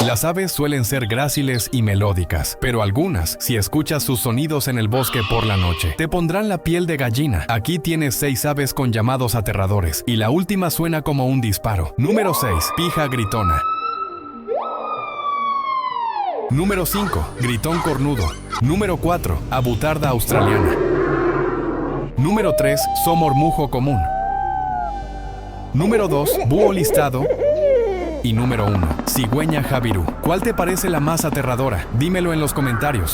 Las aves suelen ser gráciles y melódicas, pero algunas, si escuchas sus sonidos en el bosque por la noche, te pondrán la piel de gallina. Aquí tienes 6 aves con llamados aterradores, y la última suena como un disparo. Número 6. Pija gritona. Número 5. Gritón cornudo. Número 4. Abutarda australiana. Número 3. Somormujo común. Número 2. Búho listado. Y número 1. Cigüeña jabirú. ¿Cuál te parece la más aterradora? Dímelo en los comentarios.